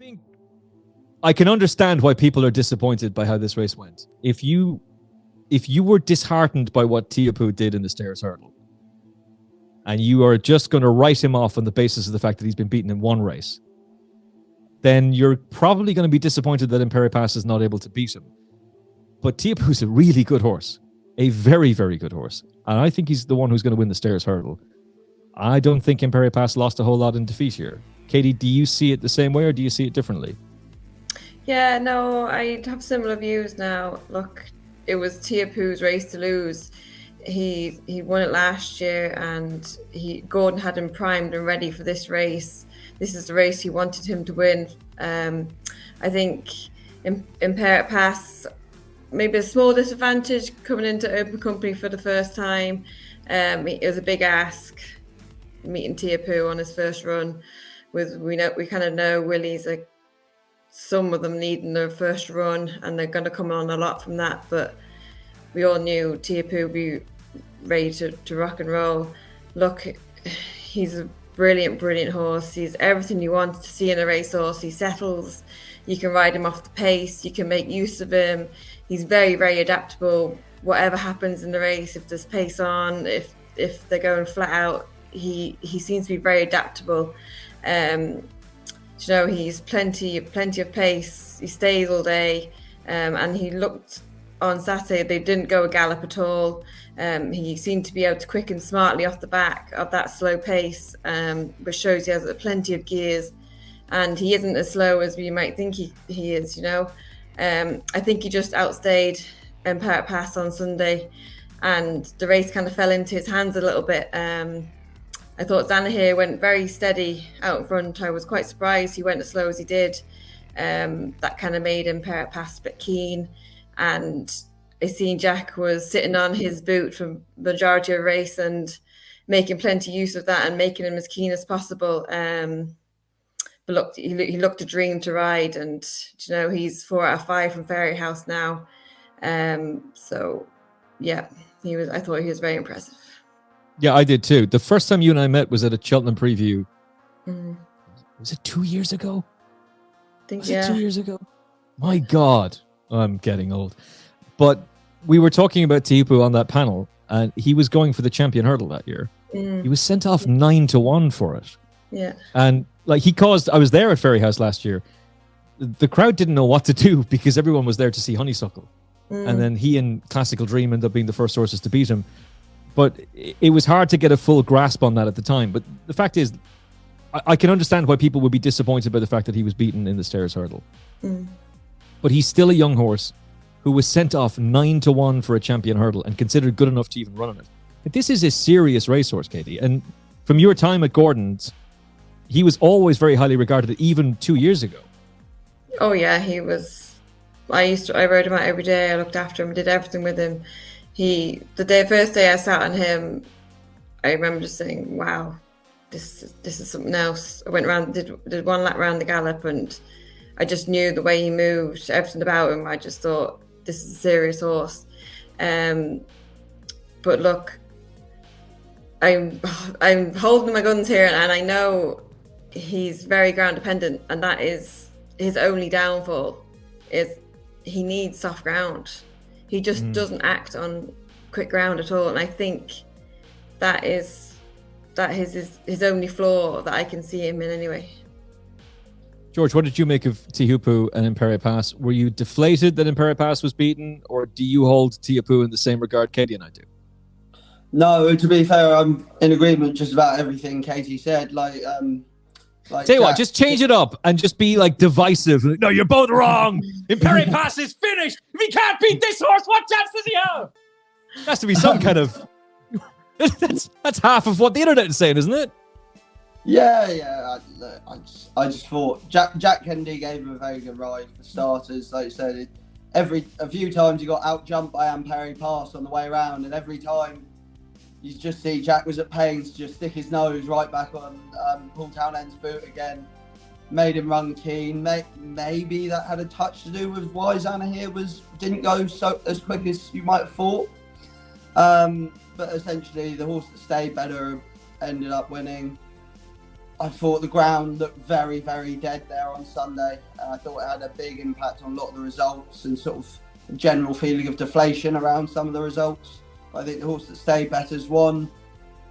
think I can understand why people are disappointed by how this race went. If you were disheartened by what Teahupoo did in the Stairs Hurdle, and you are just going to write him off on the basis of the fact that he's been beaten in one race, then you're probably going to be disappointed that Impaire Et Passe is not able to beat him. But Teahupoo's a really good horse. A very, very good horse. And I think he's the one who's going to win the Stairs Hurdle. I don't think Impaire Et Passe lost a whole lot in defeat here. Katie, do you see it the same way or do you see it differently? Yeah, no, I have similar views now. Look, it was Teahupoo's race to lose. He won it last year, and Gordon had him primed and ready for this race. This is the race he wanted him to win. I think Impaire Et Passe, maybe a small disadvantage coming into open company for the first time. It was a big ask meeting Teahupoo on his first run. We kind of know Willie's like some of them needing their first run, and they're going to come on a lot from that. But we all knew Teahupoo would be ready to rock and roll. Look, he's a brilliant, brilliant horse. He's everything you want to see in a racehorse. He settles. You can ride him off the pace. You can make use of him. He's very, very adaptable. Whatever happens in the race, if there's pace on, if they're going flat out, he seems to be very adaptable. He's plenty of pace. He stays all day, and he looked on Saturday. They didn't go a gallop at all. He seemed to be able to quicken smartly off the back of that slow pace, which shows he has plenty of gears, and he isn't as slow as we might think he is. I think he just outstayed Impaire Et Passe on Sunday, and the race kind of fell into his hands a little bit. I thought Zanahiyr went very steady out in front. I was quite surprised he went as slow as he did. That kind of made Impaire Et Passe a bit keen. And I seen Jack was sitting on his boot for the majority of the race and making plenty use of that and making him as keen as possible. But look, he looked a dream to ride, and he's 4 out of 5 from Fairyhouse now. So yeah, I thought he was very impressive. Yeah, I did too. The first time you and I met was at a Cheltenham preview. Was it 2 years ago? I think, was it 2 years ago? My God, I'm getting old. But we were talking about Teahupoo on that panel, and he was going for the champion hurdle that year. He was sent off 9-1 for it. Yeah. And I was there at Fairyhouse last year. The crowd didn't know what to do because everyone was there to see Honeysuckle. And then he and Classical Dream ended up being the first horses to beat him. But it was hard to get a full grasp on that at the time. But the fact is, I can understand why people would be disappointed by the fact that he was beaten in the Stairs Hurdle. But he's still a young horse who was sent off 9-1 for a champion hurdle and considered good enough to even run on it. But this is a serious racehorse, Katie. And from your time at Gordon's, he was always very highly regarded, even 2 years ago. Oh yeah, he was. I rode him out every day. I looked after him, did everything with him. The first day I sat on him, I remember just saying, "Wow, this is something else." I went around, did one lap around the gallop, and I just knew the way he moved, everything about him. I just thought, this is a serious horse. But look, I'm holding my guns here, and I know he's very ground dependent, and that is his only downfall. Is he needs soft ground. He just doesn't act on quick ground at all, and I think that is his only flaw that I can see him in anyway. George, what did you make of Teahupoo and Impaire Et Passe? Were you deflated that Impaire Et Passe was beaten, or do you hold Teahupoo in the same regard Katie and I do? No, to be fair, I'm in agreement just about everything Katie said. Tell you what, just change it up and just be divisive. No, you're both wrong. Impaire Et Passe is finished. If he can't beat this horse, what chance does he have? There has to be some kind of. That's half of what the internet is saying, isn't it? Yeah. I just thought Jack Kennedy gave him a very good ride for starters. Like you said, a few times he got out jumped by Impaire Et Passe on the way around, and every time you just see Jack was at pains to just stick his nose right back on Paul Townend's boot again. Made him run keen. Maybe that had a touch to do with why Zanahiyr didn't go so as quick as you might have thought. But essentially, the horse that stayed better ended up winning. I thought the ground looked very, very dead there on Sunday. I thought it had a big impact on a lot of the results and sort of a general feeling of deflation around some of the results. But I think the horse that stayed better's won,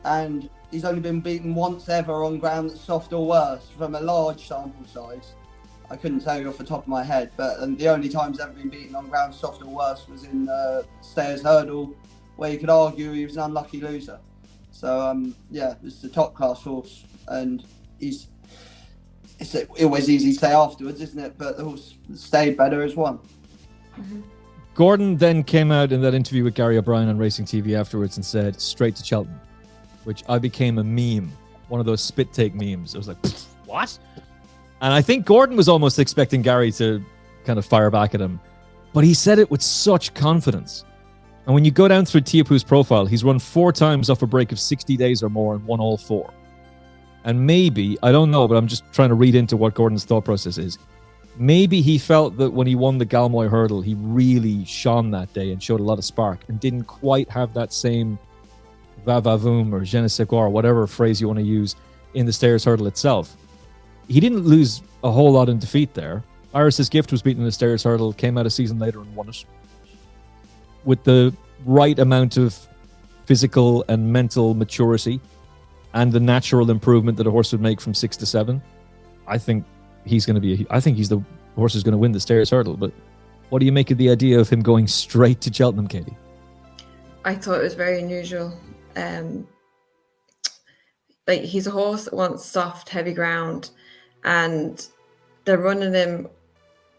and he's only been beaten once ever on ground that's soft or worse from a large sample size. I couldn't tell you off the top of my head, but the only times ever been beaten on ground soft or worse was in Stayers Hurdle, where you could argue he was an unlucky loser. So it's a top class horse, and it's always easy to say afterwards, isn't it? But the horse that stayed better has won. Mm-hmm. Gordon then came out in that interview with Gary O'Brien on Racing TV afterwards and said, straight to Cheltenham, which I became a meme, one of those spit take memes. I was like, what? And I think Gordon was almost expecting Gary to kind of fire back at him, but he said it with such confidence. And when you go down through Teahupoo's profile, he's run 4 times off a break of 60 days or more and won all 4. And maybe, I don't know, but I'm just trying to read into what Gordon's thought process is. Maybe he felt that when he won the Galmoy hurdle, he really shone that day and showed a lot of spark and didn't quite have that same va-va-voom or je ne sais quoi, or whatever phrase you want to use in the Stayers hurdle itself. He didn't lose a whole lot in defeat there. Iris's Gift was beaten in the Stayers hurdle, came out a season later and won it. With the right amount of physical and mental maturity and the natural improvement that a horse would make from 6 to 7, I think he's going to be. I think he's the horse who's going to win the Stayers hurdle. But what do you make of the idea of him going straight to Cheltenham, Katie? I thought it was very unusual. He's a horse that wants soft, heavy ground, and they're running him.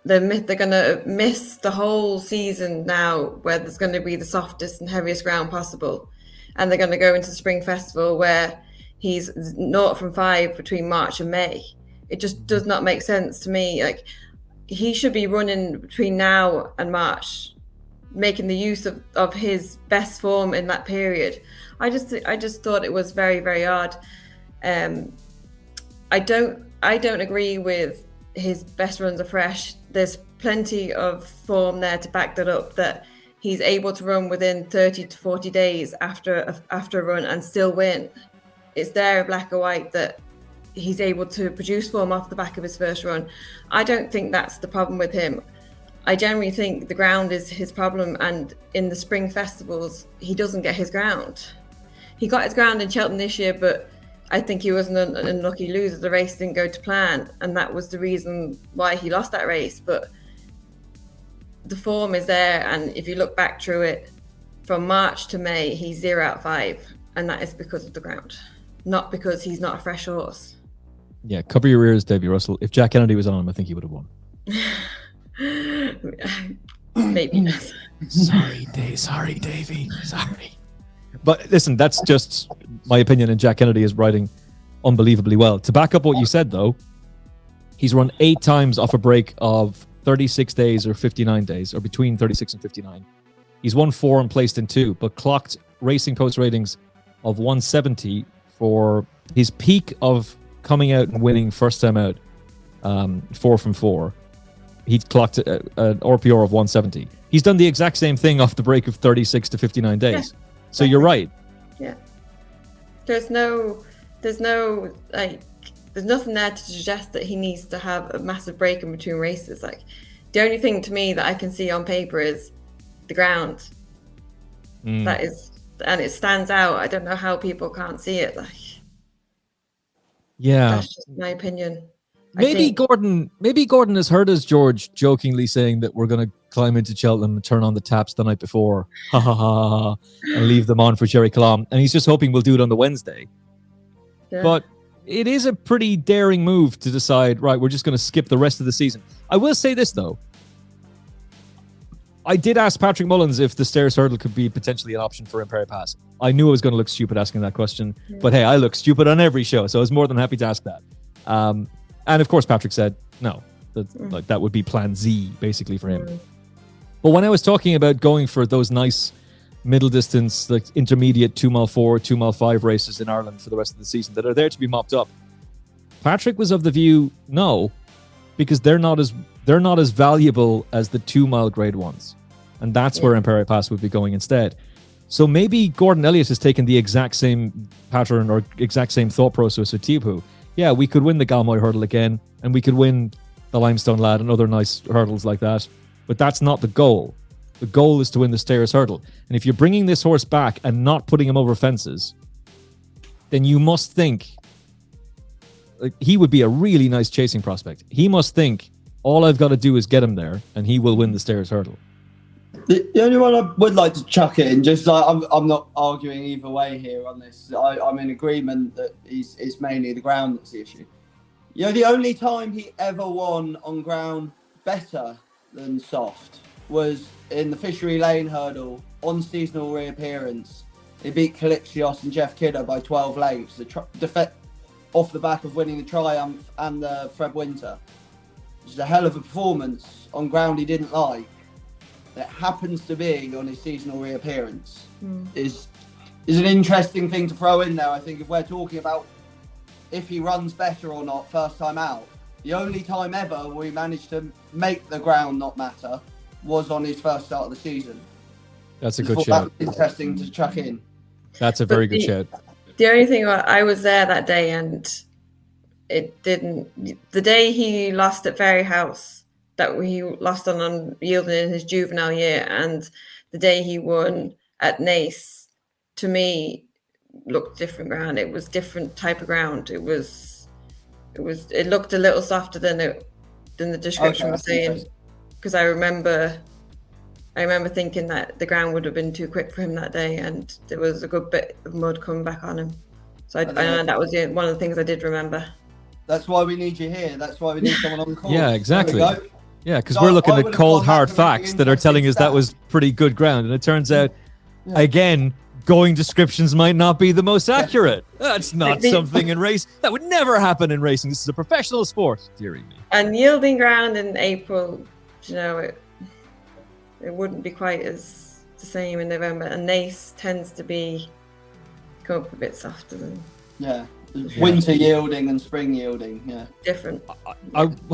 They're going to miss the whole season now, where there's going to be the softest and heaviest ground possible, and they're going to go into the Spring Festival where he's 0 from 5 between March and May. It just does not make sense to me. Like, he should be running between now and March, making the use of his best form in that period. I just thought it was very, very odd. I don't agree with his best runs are fresh. There's plenty of form there to back that up, that he's able to run within 30 to 40 days after a run and still win. It's there in black or white that he's able to produce form off the back of his first run. I don't think that's the problem with him. I generally think the ground is his problem, and in the spring festivals, he doesn't get his ground. He got his ground in Cheltenham this year, but I think he was an unlucky loser. The race didn't go to plan, and that was the reason why he lost that race. But the form is there, and if you look back through it, from March to May, he's 0 out of 5, and that is because of the ground, not because he's not a fresh horse. Yeah, cover your ears, Davy Russell. If Jack Kennedy was on him, I think he would have won. Maybe not. Sorry, Davy. Sorry. But listen, that's just my opinion, and Jack Kennedy is riding unbelievably well. To back up what you said, though, he's run 8 times off a break of 36 days or 59 days, or between 36 and 59. He's won 4 and placed in 2, but clocked Racing Post ratings of 170 for his peak of coming out and winning first time out, 4 from 4. He clocked an RPR of 170. He's done the exact same thing off the break of 36 to 59 days. Yeah. So you're right. Yeah. There's nothing there to suggest that he needs to have a massive break in between races. Like, the only thing to me that I can see on paper is the ground. That is, and it stands out. I don't know how people can't see it. Like, yeah, that's just my opinion. Maybe Gordon has heard us, George, jokingly saying that we're going to climb into Cheltenham and turn on the taps the night before, and leave them on for Jerry Colomb, and he's just hoping we'll do it on the Wednesday. Yeah. But it is a pretty daring move to decide, right, we're just going to skip the rest of the season. I will say this, though. I did ask Patrick Mullins if the Stayers hurdle could be potentially an option for Impaire Et Passe. I knew I was going to look stupid asking that question, but hey, I look stupid on every show, so I was more than happy to ask that. And of course, Patrick said no. That would be plan Z, basically, for him. But when I was talking about going for those nice middle distance, like intermediate 2 mile 4, 2 mile 5 races in Ireland for the rest of the season that are there to be mopped up, Patrick was of the view, no, because they're not as valuable as the 2 mile grade ones. And that's where Impaire Et Passe would be going instead. So maybe Gordon Elliott has taken the exact same pattern or exact same thought process with Teahupoo. yeah, we could win the Galmoy hurdle again, and we could win the Limestone Lad and other nice hurdles like that. But that's not the goal. The goal is to win the Stayers hurdle. And if you're bringing this horse back and not putting him over fences, then you must think like he would be a really nice chasing prospect. He must think all I've got to do is get him there, and he will win the Stayers hurdle. The only one I would like to chuck in, just like I'm not arguing either way here on this. I'm in agreement that it's mainly the ground that's the issue. You know, the only time he ever won on ground better than soft was in the Fishery Lane hurdle on seasonal reappearance. He beat Calixios and Jeff Kidder by 12 lengths, off the back of winning the Triumph and the Fred Winter. Which is a hell of a performance on ground he didn't like. That happens to be on his seasonal reappearance is an interesting thing to throw in there. I think if we're talking about if he runs better or not first time out, the only time ever we managed to make the ground not matter was on his first start of the season. That's a good shout. That's interesting to chuck in. That's a very good shout. The only thing, I was there that day and it didn't. The day he lost at Fairyhouse, that he lost on unyielding in his juvenile year, and the day he won at Naas, to me, looked different ground. It was different type of ground. It looked a little softer than the description was saying. Because I remember thinking that the ground would have been too quick for him that day, and there was a good bit of mud coming back on him. So I know that was one of the things I did remember. That's why we need you here. That's why we need someone on the call. Yeah, exactly. Yeah, because we're looking at cold, hard facts that are telling us that was pretty good ground. And it turns out, again, going descriptions might not be the most accurate. That's not something in race. That would never happen in racing. This is a professional sport, dearie me. And yielding ground in April, you know, it wouldn't be quite as the same in November. And Naas tends to come up a bit softer than... Yeah. Winter yielding and spring yielding, different.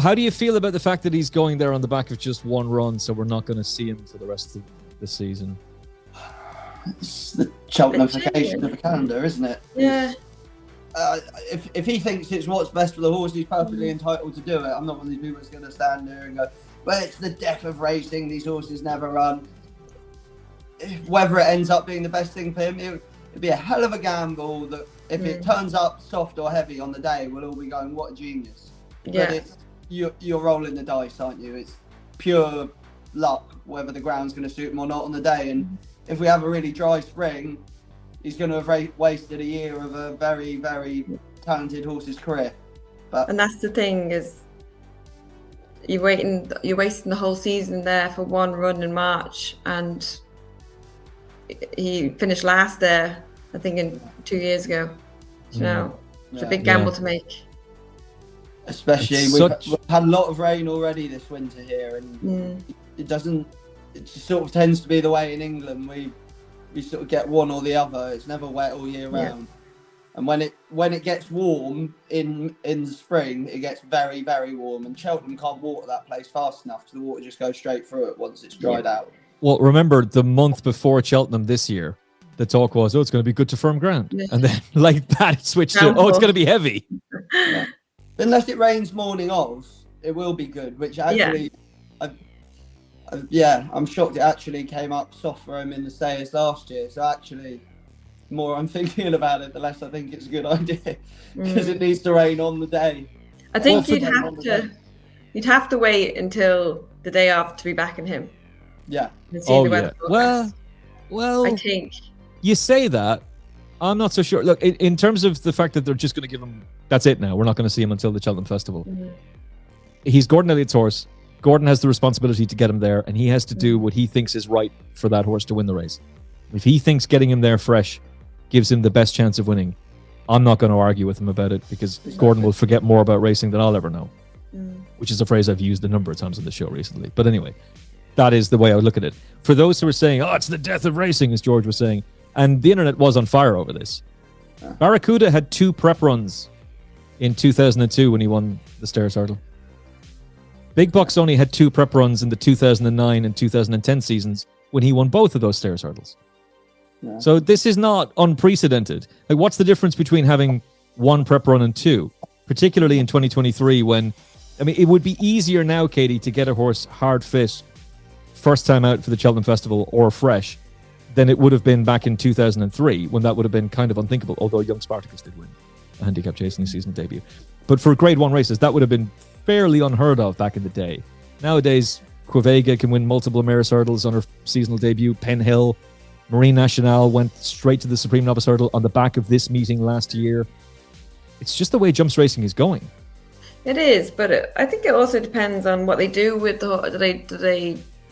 How do you feel about the fact that he's going there on the back of just one run, so we're not going to see him for the rest of the season? It's the Cheltenhamification of the calendar, isn't it? Yeah. If he thinks it's what's best for the horse, he's perfectly entitled to do it. I'm not one of these people that's going to stand there and go, well, it's the death of racing, these horses never run. Whether it ends up being the best thing for him, it'd be a hell of a gamble that if it turns up soft or heavy on the day, we'll all be going, what a genius. Yeah. But you're rolling the dice, aren't you? It's pure luck whether the ground's going to suit him or not on the day. And if we have a really dry spring, he's going to have wasted a year of a very, very talented horse's career. And that's the thing, is you're wasting the whole season there for one run in March, and he finished last there, I think, 2 years ago. You know, it's a big gamble to make. Especially we've had a lot of rain already this winter here, and it just sort of tends to be the way in England. We sort of get one or the other. It's never wet all year round. And when it gets warm in the spring, it gets very, very warm, and Cheltenham can't water that place fast enough because the water just goes straight through it once it's dried out. Well, remember the month before Cheltenham this year, the talk was, it's going to be good to firm ground. Yeah. And then like that, it switched to, it's going to be heavy. Yeah. Unless it rains morning of, it will be good, which actually, I'm shocked it actually came up soft for him in the Stayers last year. So actually, the more I'm thinking about it, the less I think it's a good idea, because it needs to rain on the day. I think you'd have to wait until the day after to be backing him. Yeah. Well, I think you say that. I'm not so sure. Look, in terms of the fact that they're just going to give him, that's it now. We're not going to see him until the Cheltenham Festival. He's Gordon Elliott's horse. Gordon has the responsibility to get him there, and he has to do what he thinks is right for that horse to win the race. If he thinks getting him there fresh gives him the best chance of winning, I'm not going to argue with him about it, because Gordon will forget more about racing than I'll ever know, which is a phrase I've used a number of times on the show recently. But anyway, that is the way I would look at it. For those who are saying, it's the death of racing, as George was saying, and the internet was on fire over this. Barracuda had 2 prep runs in 2002 when he won the Stayers Hurdle. Big Bucks only had 2 prep runs in the 2009 and 2010 seasons when he won both of those Stayers Hurdles. Yeah. So this is not unprecedented. Like, what's the difference between having 1 prep run and 2? particularly in 2023 when, I mean, it would be easier now, Katie, to get a horse hard fit first time out for the Cheltenham Festival or fresh than it would have been back in 2003 when that would have been kind of unthinkable, although young Spartacus did win a handicap chase in his season debut. But for Grade 1 races, that would have been fairly unheard of back in the day. Nowadays, Quevega can win multiple Maris hurdles on her seasonal debut. Penn Hill, Marine Nationale went straight to the Supreme Novice Hurdle on the back of this meeting last year. It's just the way jumps racing is going. It is, but I think it also depends on what they do with the horse.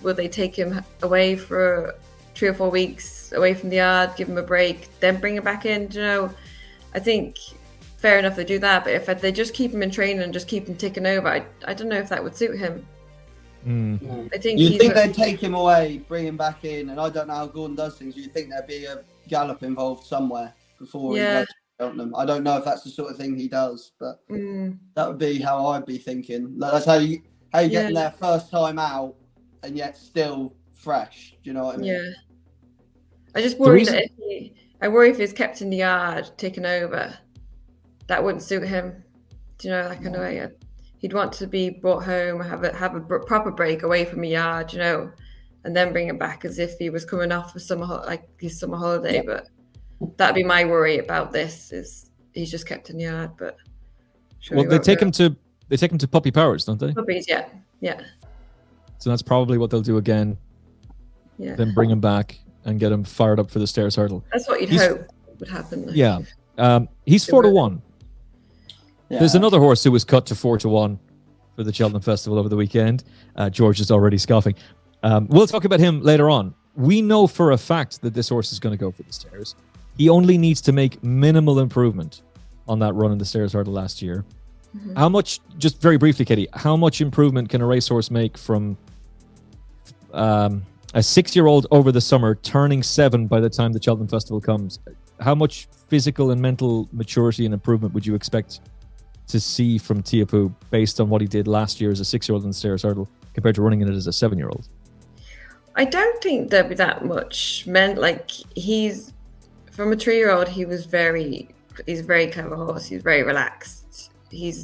Will they take him away for 3 or 4 weeks away from the yard, give him a break, then bring him back in? You know, I think fair enough they do that, but if they just keep him in training and just keep him ticking over, I don't know if that would suit him. I think you'd think they'd take him away, bring him back in, and I don't know how Gordon does things. You'd think there'd be a gallop involved somewhere before he goes to Cheltenham. I don't know if that's the sort of thing he does, but that would be how I'd be thinking. That's how you get in there first time out and yet still fresh. Do you know what I mean? Yeah. I just worry if he's kept in the yard, taken over, that wouldn't suit him. Do you know, that kind of way? He'd want to be brought home, have a proper break away from the yard, you know, and then bring him back as if he was coming off for his summer holiday. Yeah. But that'd be my worry about this, is he's just kept in the yard. But they take him to Puppy Powers, don't they? Puppies, yeah. So that's probably what they'll do again. Yeah. Then bring him back and get him fired up for the Stairs Hurdle. That's what you'd hope would happen. Yeah. He's 4-1. Yeah. There's another horse who was cut to 4-1 for the Cheltenham Festival over the weekend. George is already scoffing. We'll talk about him later on. We know for a fact that this horse is going to go for the Stairs. He only needs to make minimal improvement on that run in the Stairs Hurdle last year. Mm-hmm. How much, just very briefly, Katie, how much improvement can a racehorse make from a 6-year-old over the summer turning 7 by the time the Cheltenham Festival comes? How much physical and mental maturity and improvement would you expect to see from Teahupoo based on what he did last year as a 6-year-old in the Stairs Hurdle compared to running in it as a 7-year-old? I don't think there'd be that much he's from a 3-year-old. He's a very clever horse. He's very relaxed. He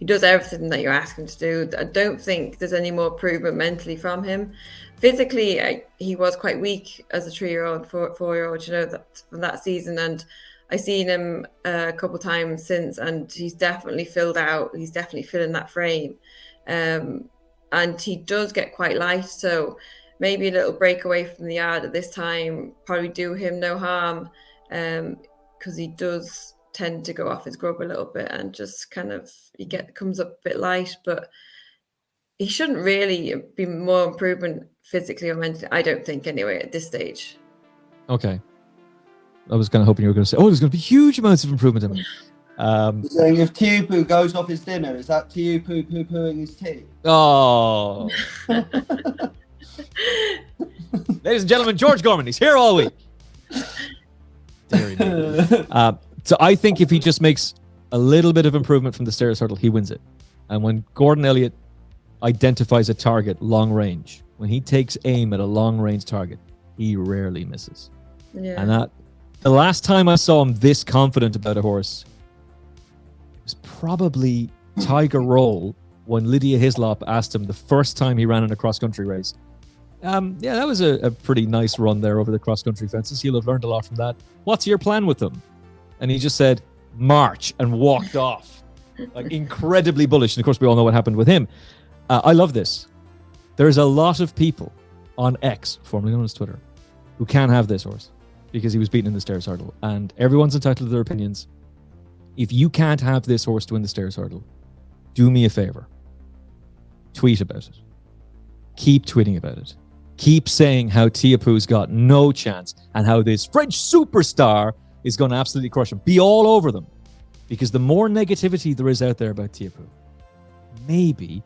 does everything that you ask him to do. I don't think there's any more improvement mentally from him. Physically, he was quite weak as a 3-year-old, 4-year-old, you know, that from that season. And I've seen him a couple times since, and he's definitely filled out. He's definitely filling that frame. And he does get quite light. So maybe a little break away from the yard at this time probably do him no harm, because he does tend to go off his grub a little bit and just kind of comes up a bit light. But he shouldn't really be more improvement physically or mentally, I don't think, anyway, at this stage. Okay. I was kind of hoping you were going to say, there's going to be huge amounts of improvement in him. Saying if Teahupoo goes off his dinner, is that Teahupoo poo-pooing his tea? Oh. Ladies and gentlemen, George Gorman, he's here all week. So I think if he just makes a little bit of improvement from the Stairs Hurdle, he wins it. And when Gordon Elliott identifies a target long range, when he takes aim at a long range target, he rarely misses. Yeah. And the last time I saw him this confident about a horse was probably Tiger Roll when Lydia Hislop asked him the first time he ran in a cross-country race. That was a pretty nice run there over the cross-country fences. He'll have learned a lot from that. What's your plan with them? And he just said, march, and walked off. Like, incredibly bullish. And of course, we all know what happened with him. I love this. There's a lot of people on X, formerly known as Twitter, who can't have this horse because he was beaten in the Stairs Hurdle. And everyone's entitled to their opinions. If you can't have this horse to win the Stairs Hurdle, do me a favor. Tweet about it. Keep tweeting about it. Keep saying how Teahupoo's got no chance and how this French superstar is going to absolutely crush him. Be all over them. Because the more negativity there is out there about Teahupoo, maybe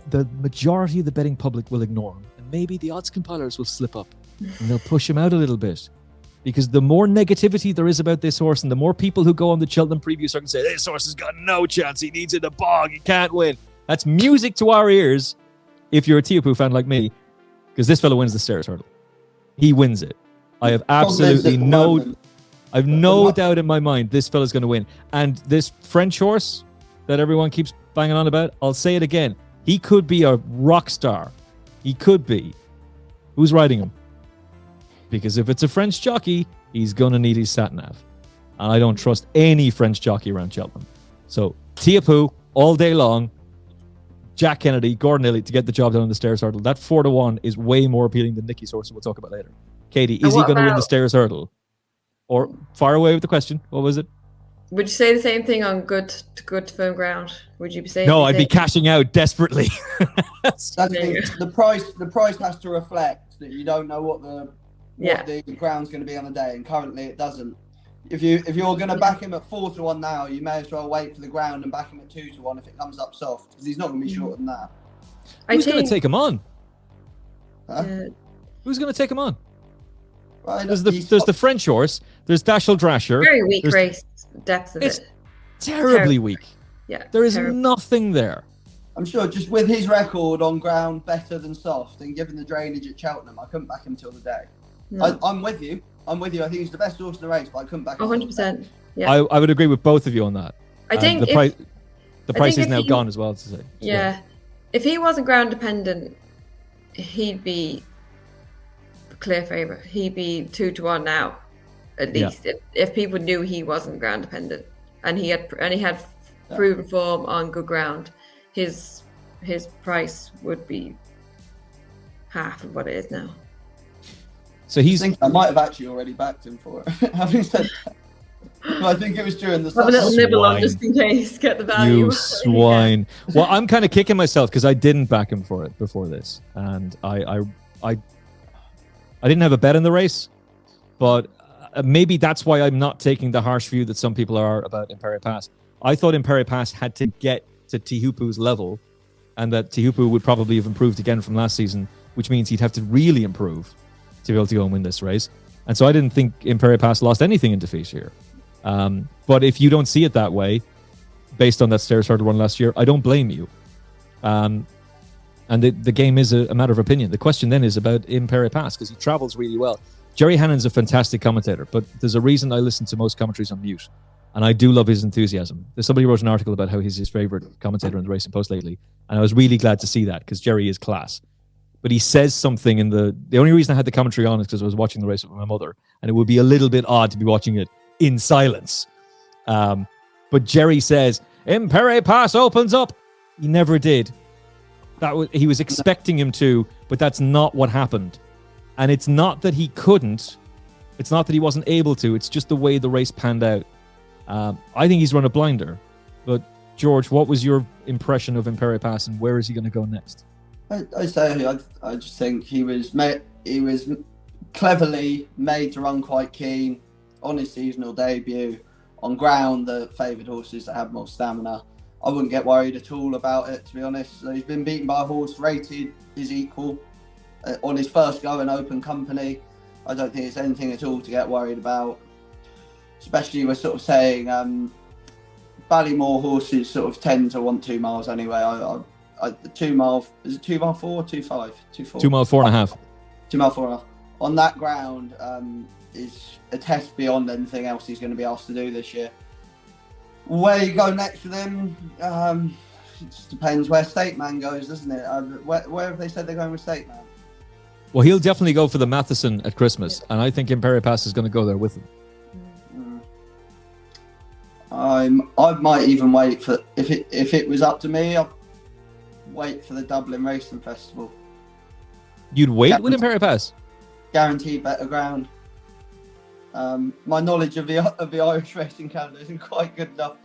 the majority of the betting public will ignore him. And maybe the odds compilers will slip up and they'll push him out a little bit. Because the more negativity there is about this horse and the more people who go on the Cheltenham preview start and say, this horse has got no chance, he needs it in a bog, he can't win. That's music to our ears if you're a Teahupoo fan like me, because this fellow wins the Stairs Hurdle. He wins it. I have absolutely I've no doubt in my mind this fella's going to win. And this French horse that everyone keeps banging on about, I'll say it again. He could be a rock star. He could be. Who's riding him? Because if it's a French jockey, he's going to need his sat-nav. And I don't trust any French jockey around Cheltenham. So, Teahupoo, all day long. Jack Kennedy, Gordon Elliott to get the job done on the stairs hurdle. That 4-1 is way more appealing than Nicky's horse, we'll talk about later. Katie, is he going to win the stairs hurdle? Or fire away with the question. What was it? Would you say the same thing on good firm ground? Would you be saying? No, I'd be cashing out desperately. That's the price has to reflect that you don't know what the ground's going to be on the day, and currently it doesn't. If you're going to back him at 4-1 now, you may as well wait for the ground and back him at 2-1 if it comes up soft, because he's not going to be shorter than that. Who's going to take him on? Huh? Who's going to take him on? Right, there's the French horse. There's Dashel Drasher. Very weak race depth of it's it. Terribly weak. Yeah, there is nothing there. I'm sure just with his record on ground better than soft, and given the drainage at Cheltenham, I couldn't back him till the day. No. I'm with you. I think he's the best horse in the race, but I couldn't back him. 100%. Yeah. I would agree with both of you on that. I think the price is now gone as well, to say. Yeah. If he wasn't ground dependent, he'd be clear favourite. He'd be 2-1 now, at least. If people knew he wasn't ground dependent, and he had proven form on good ground, his price would be half of what it is now. So I might have actually already backed him for it. Having said that, I think it was during the have a little nibble on just in case, get the value. You swine. Well, I'm kind of kicking myself because I didn't back him for it before this, and I didn't have a bet in the race, but maybe that's why I'm not taking the harsh view that some people are about Impaire Et Passe. I thought Impaire Et Passe had to get to Teahupoo's level, and that Teahupoo would probably have improved again from last season, which means he'd have to really improve to be able to go and win this race. And so I didn't think Impaire Et Passe lost anything in defeat here. But if you don't see it that way, based on that stairs hurdle run last year, I don't blame you. And the game is a matter of opinion. The question then is about Impaire Et Passe, because he travels really well. Jerry Hannon's a fantastic commentator, but there's a reason I listen to most commentaries on mute. And I do love his enthusiasm. Somebody wrote an article about how he's his favorite commentator in the Racing Post lately. And I was really glad to see that, because Jerry is class. But he says something in the only reason I had the commentary on is because I was watching the race with my mother, and it would be a little bit odd to be watching it in silence. But Jerry says, Impaire Et Passe opens up. He never did. He was expecting him to, but that's not what happened. And it's not that he couldn't. It's not that he wasn't able to. It's just the way the race panned out. I think he's run a blinder. But George, what was your impression of Impaire Et Passe, and where is he going to go next? I just think he was cleverly made to run quite keen on his seasonal debut on ground that favoured horses that had more stamina. I wouldn't get worried at all about it, to be honest. So he's been beaten by a horse rated his equal on his first go in open company. I don't think it's anything at all to get worried about. Especially we're sort of saying Ballymore horses sort of tend to want 2 miles anyway. The 2 mile, is it 2 mile 4 or 2.5? 2.4. 2 mile 4.5. 2 mile 4.5. On that ground is a test beyond anything else he's going to be asked to do this year. Where you go next with him, it just depends where State Man goes, doesn't it? Where have they said they're going with State Man? Well, he'll definitely go for the Matheson at Christmas, and I think Impaire Et Passe is going to go there with him. I might even wait for, if it was up to me, I'd wait for the Dublin Racing Festival. You'd wait with Impaire Et Passe? Guaranteed better ground. My knowledge of the Irish racing calendar isn't quite good enough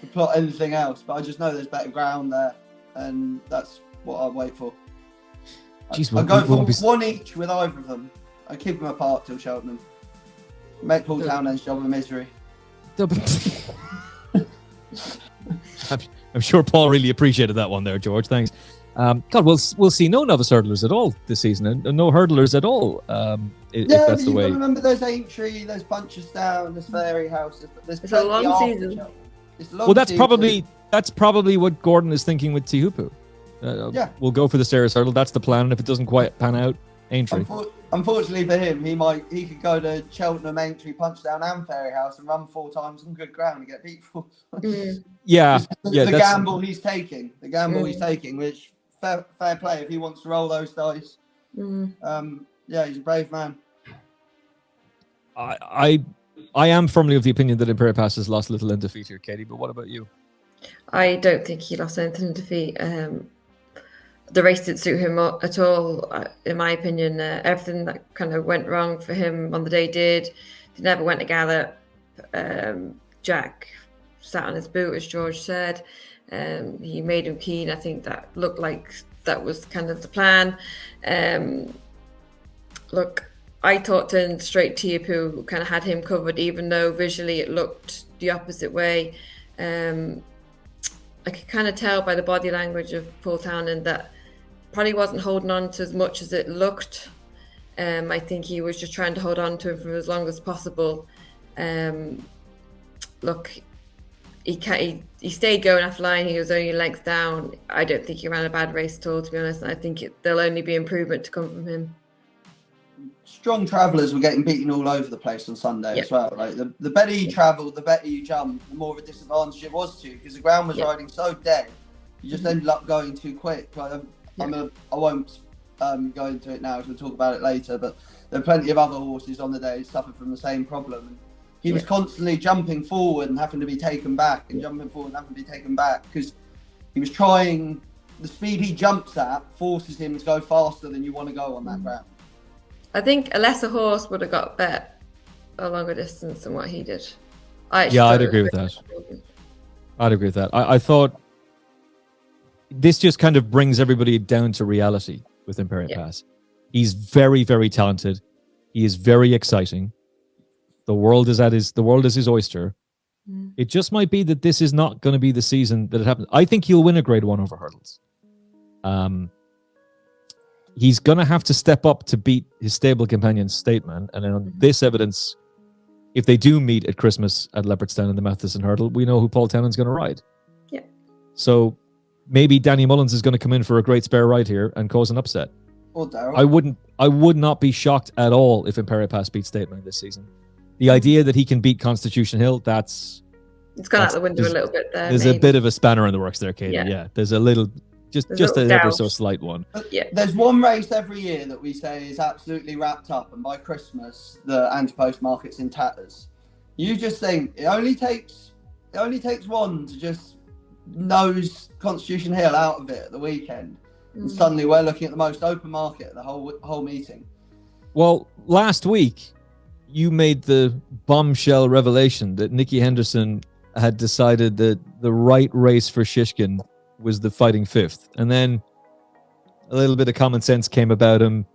to plot anything else, but I just know there's better ground there, and that's what I'd wait for. Jeez, I'd go for one each with either of them. I'd keep them apart till Cheltenham. Make Paul Townend's job a misery. I'm sure Paul really appreciated that one there, George. Thanks. God, we'll see no novice hurdlers at all this season, and no hurdlers at all. If that's the way. Remember, there's Aintree, there's Punchestown, there's Fairyhouse. It's a long season. Well, that's probably what Gordon is thinking with Teahupoo. We'll go for the stairs hurdle. That's the plan, and if it doesn't quite pan out, Aintree. unfortunately for him, he could go to Cheltenham, Aintree, Punchdown, and Fairyhouse and run 4 times on good ground and get beat 4 times. Yeah, the gamble he's taking. The gamble he's taking, which fair play if he wants to roll those dice. Yeah, he's a brave man. I am firmly of the opinion that Impaire Et Passe has lost a little in defeat here, Katie. But what about you? I don't think he lost anything in defeat. The race didn't suit him at all, in my opinion. Everything that kind of went wrong for him on the day did. He never went to gallop. Jack sat on his boot, as George said. He made him keen. I think that looked like that was kind of the plan. Look, I thought turning straight Teahupoo kind of had him covered, even though visually it looked the opposite way. I could kind of tell by the body language of Paul Townend that probably wasn't holding on to as much as it looked. I think he was just trying to hold on to him for as long as possible. Look, he stayed going after line. He was only a length down. I don't think he ran a bad race at all, to be honest. And I think there'll only be improvement to come from him. Strong travellers were getting beaten all over the place on Sunday as well. Like the better you travelled, the better you jumped, the more of a disadvantage it was to you, because the ground was riding so dead. You just ended up going too quick. Like, I won't go into it now, because we'll talk about it later, but there are plenty of other horses on the day who suffered from the same problem. And he was constantly jumping forward and having to be taken back, and jumping forward and having to be taken back, because he was trying, the speed he jumps at forces him to go faster than you want to go on that ground. I think a lesser horse would have got bet a longer distance than what he did. I'd agree with that. I'd agree with that. I thought this just kind of brings everybody down to reality with Impaire Et Passe. He's very, very talented. He is very exciting. The world is his oyster. It just might be that this is not going to be the season that it happens. I think he'll win a Grade 1 over hurdles. He's going to have to step up to beat his stable companion Stateman. And on this evidence, if they do meet at Christmas at Leopardstown in the Matheson Hurdle, we know who Paul Townend's going to ride. Yeah. So maybe Danny Mullins is going to come in for a great spare ride here and cause an upset. Or Darryl. I would not be shocked at all if Impaire Et Passe beats Stateman this season. The idea that he can beat Constitution Hill, it's gone out the window a little bit there. There's a bit of a spanner in the works there, Katie. Yeah. There's a little... Just an ever so slight one. There's one race every year that we say is absolutely wrapped up, and by Christmas the anti-post market's in tatters. You just think it only takes one to just nose Constitution Hill out of it at the weekend, and suddenly we're looking at the most open market the whole meeting. Well, last week you made the bombshell revelation that Nicky Henderson had decided that the right race for Shishkin was the Fighting Fifth, and then a little bit of common sense came about him.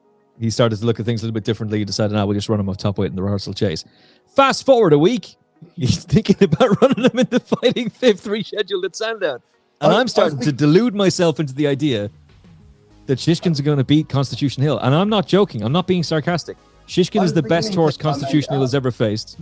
He started to look at things a little bit differently. He decided, we'll just run him off top weight in the rehearsal chase. Fast forward a week, he's thinking about running him in the Fighting Fifth rescheduled at Sandown, and I'm starting to delude myself into the idea that Shishkin's going to beat Constitution Hill, and I'm not joking. I'm not being sarcastic. Shishkin is the best horse Constitution Hill has ever faced.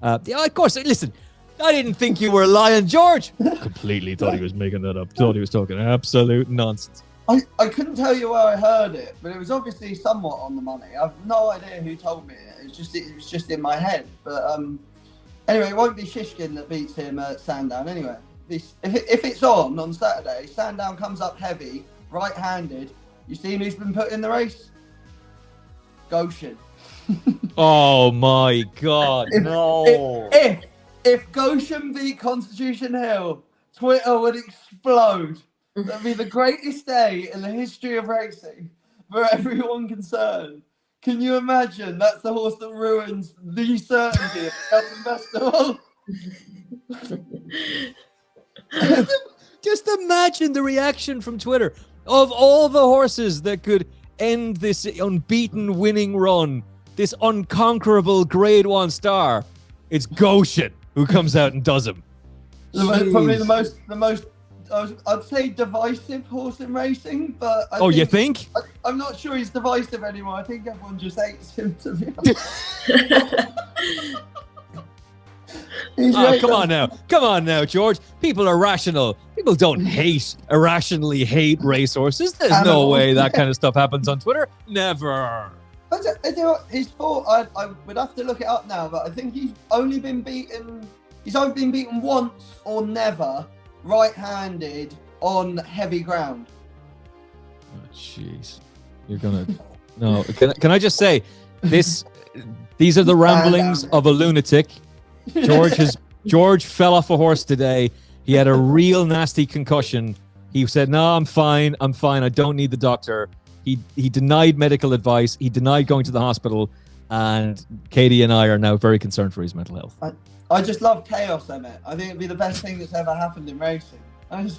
Of course. Listen. I didn't think you were lying, George. Completely thought he was making that up. Thought he was talking absolute nonsense. I couldn't tell you where I heard it, but it was obviously somewhat on the money. I've no idea who told me it. It was just in my head. But anyway, it won't be Shishkin that beats him at Sandown. Anyway, if it's on Saturday, Sandown comes up heavy, right-handed. You seen who's been put in the race? Goshen. Oh my God! No. If Goshen beat Constitution Hill, Twitter would explode. That'd be the greatest day in the history of racing for everyone concerned. Can you imagine? That's the horse that ruins the certainty of the Cheltenham Festival. Just imagine the reaction from Twitter of all the horses that could end this unbeaten winning run, this unconquerable Grade 1 star. It's Goshen who comes out and does him. Probably the most I'd say divisive horse in racing, but you think? I'm not sure he's divisive anymore. I think everyone just hates him, to be honest. Come on now, George. People are rational. People don't irrationally hate racehorses. There's no way that kind of stuff happens on Twitter. Never. I do what, his fought. I would have to look it up now, but I think he's only been beaten. He's either been beaten once or never, right-handed on heavy ground. Oh, jeez. You're gonna no. Can I just say this? These are the ramblings of a lunatic. George fell off a horse today. He had a real nasty concussion. He said, "No, I'm fine. I don't need the doctor." He denied medical advice. He denied going to the hospital, and Katie and I are now very concerned for his mental health. I just love chaos, Emmet. I think it'd be the best thing that's ever happened in racing. I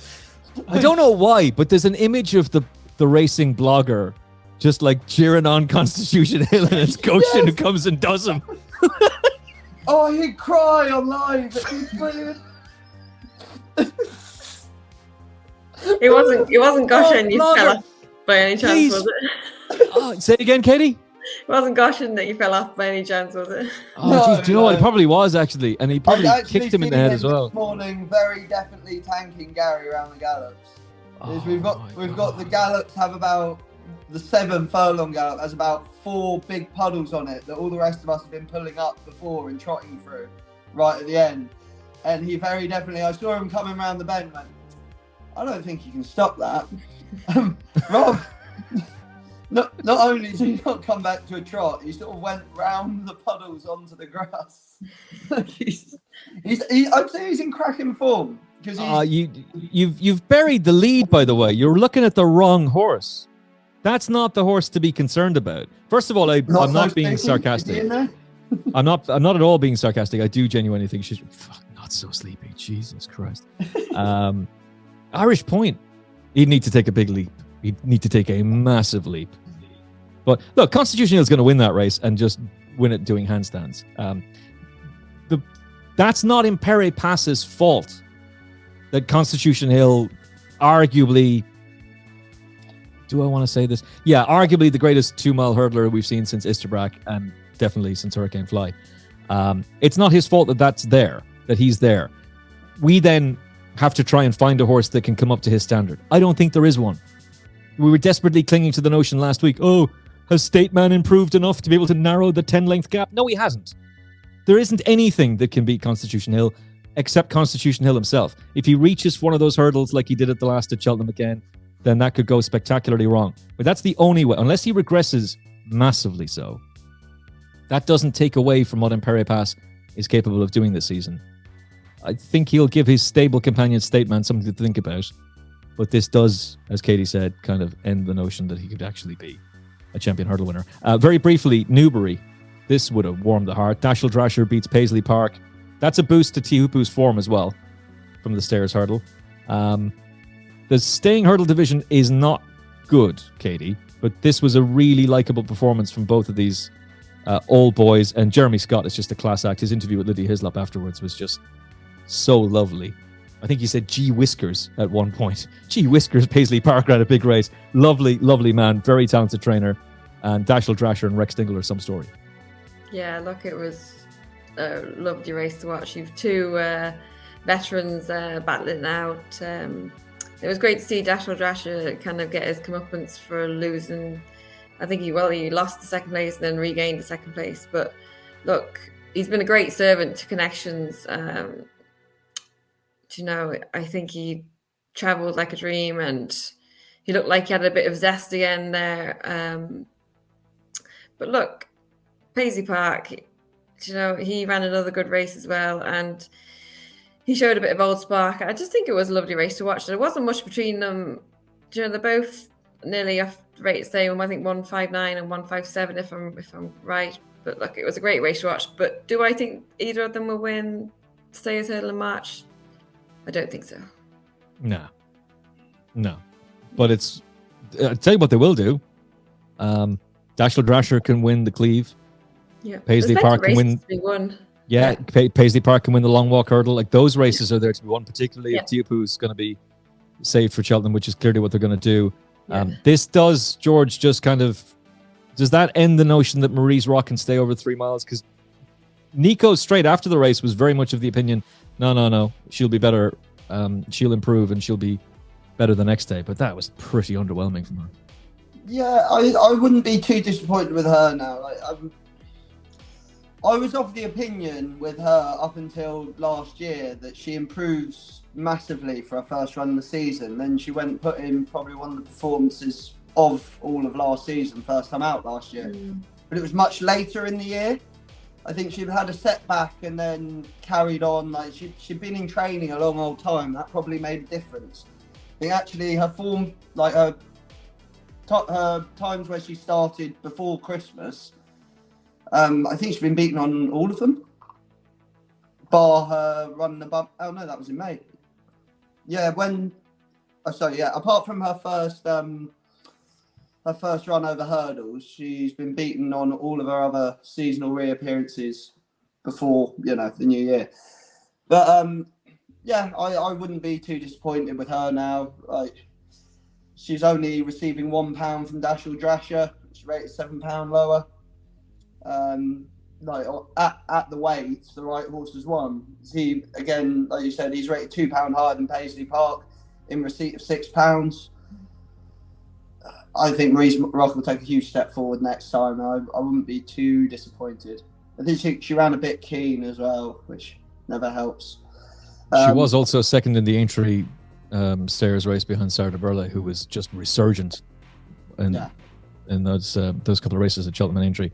don't know why, but there's an image of the racing blogger just like cheering on Constitution Hill, and it's Goshen who comes and does him. Oh, he'd cry on live. It's brilliant. It wasn't Goshen you fell off by any chance, Please. was it? Oh, say it again, Katie. It wasn't Goshen that you fell off by any chance, was it? Oh, geez, do you know what? It probably was actually, and he probably kicked him in the head as well. This morning, very definitely tanking Gary around the gallops. We've got the gallops have about the 7 furlong gallop has about 4 big puddles on it that all the rest of us have been pulling up before and trotting through right at the end. And he very definitely, I saw him coming around the bend, went, I don't think you can stop that. Rob, not only did he not come back to a trot, he sort of went round the puddles onto the grass. I'd say he's in cracking form. You've buried the lead, by the way. You're looking at the wrong horse. That's not the horse to be concerned about. First of all, I'm not being sarcastic. I'm not at all being sarcastic. I do genuinely think she's not so sleepy. Jesus Christ. Irish Point, he'd need to take a big leap. He'd need to take a massive leap. But look, Constitution Hill is going to win that race and just win it doing handstands. That's not Impaire Et Passe's fault that Constitution Hill arguably, do I want to say this? Yeah, arguably the greatest 2-mile hurdler we've seen since Isterbrack and definitely since Hurricane Fly. It's not his fault that he's there. We then have to try and find a horse that can come up to his standard. I don't think there is one. We were desperately clinging to the notion last week, has State Man improved enough to be able to narrow the 10-length gap? No, he hasn't. There isn't anything that can beat Constitution Hill except Constitution Hill himself. If he reaches one of those hurdles like he did at the last at Cheltenham again, then that could go spectacularly wrong. But that's the only way, unless he regresses massively so. That doesn't take away from what Impaire Et Passe is capable of doing this season. I think he'll give his stable companion State Man something to think about. But this does, as Katie said, kind of end the notion that he could actually be a champion hurdle winner. Very briefly, Newbury. This would have warmed the heart. Dashel Drasher beats Paisley Park. That's a boost to Teahupoo's form as well from the stairs hurdle. The staying hurdle division is not good, Katie, but this was a really likable performance from both of these old boys. And Jeremy Scott is just a class act. His interview with Lydia Hislop afterwards was just so lovely. I think he said gee whiskers at one point. Gee whiskers, Paisley Park ran a big race. Lovely, lovely man. Very talented trainer. And Dashel Drasher and Rex Dingle are some story. Yeah, look, it was a lovely race to watch. You've 2 veterans battling it out. It was great to see Dashel Drasher kind of get his comeuppance for losing. I think he lost the 2nd place and then regained the 2nd place. But look, he's been a great servant to connections. I think he travelled like a dream and he looked like he had a bit of zest again there. But look, Paisley Park, he ran another good race as well and he showed a bit of old spark. I just think it was a lovely race to watch. There wasn't much between them. They're both nearly off the rate same. I think 159 and 157 if I'm right. But look, it was a great race to watch. But do I think either of them will win Stayers Hurdle in March? I don't think so. No. But I'll tell you what they will do. Dashel Drasher can win the Cleve. Yeah. Paisley Park can win. Yeah. Paisley Park can win the long walk hurdle. Like those races are there to be won, particularly if Teahupoo's going to be saved for Cheltenham, which is clearly what they're going to do. This does, George, just kind of, does that end the notion that Marie's Rock can stay over 3 miles? Because Nico, straight after the race, was very much of the opinion, no, she'll be better. She'll improve and she'll be better the next day. But that was pretty underwhelming from her. Yeah, I wouldn't be too disappointed with her now. Like, I was of the opinion with her up until last year that she improves massively for her first run of the season. Then she went and put in probably one of the performances of all of last season, first time out last year. But it was much later in the year. I think she'd had a setback and then carried on. Like she'd been in training a long old time. That probably made a difference. I think actually her form, like her times where she started before Christmas, I think she's been beaten on all of them, bar her run the bump. Oh no, that was in May. Yeah, apart from her first run over hurdles, she's been beaten on all of her other seasonal reappearances before, the new year. But I wouldn't be too disappointed with her now. Like, she's only receiving £1 from Dashel Drasher, which is rated £7 lower. At the weights, the right horse has won. He, again, like you said, he's rated £2 higher than Paisley Park in receipt of £6. I think Maurice Rock will take a huge step forward next time. I wouldn't be too disappointed. I think she ran a bit keen as well, which never helps. She was also second in the Aintree stairs race behind Sarah de Burle, who was just resurgent in those couple of races at Cheltenham and Aintree.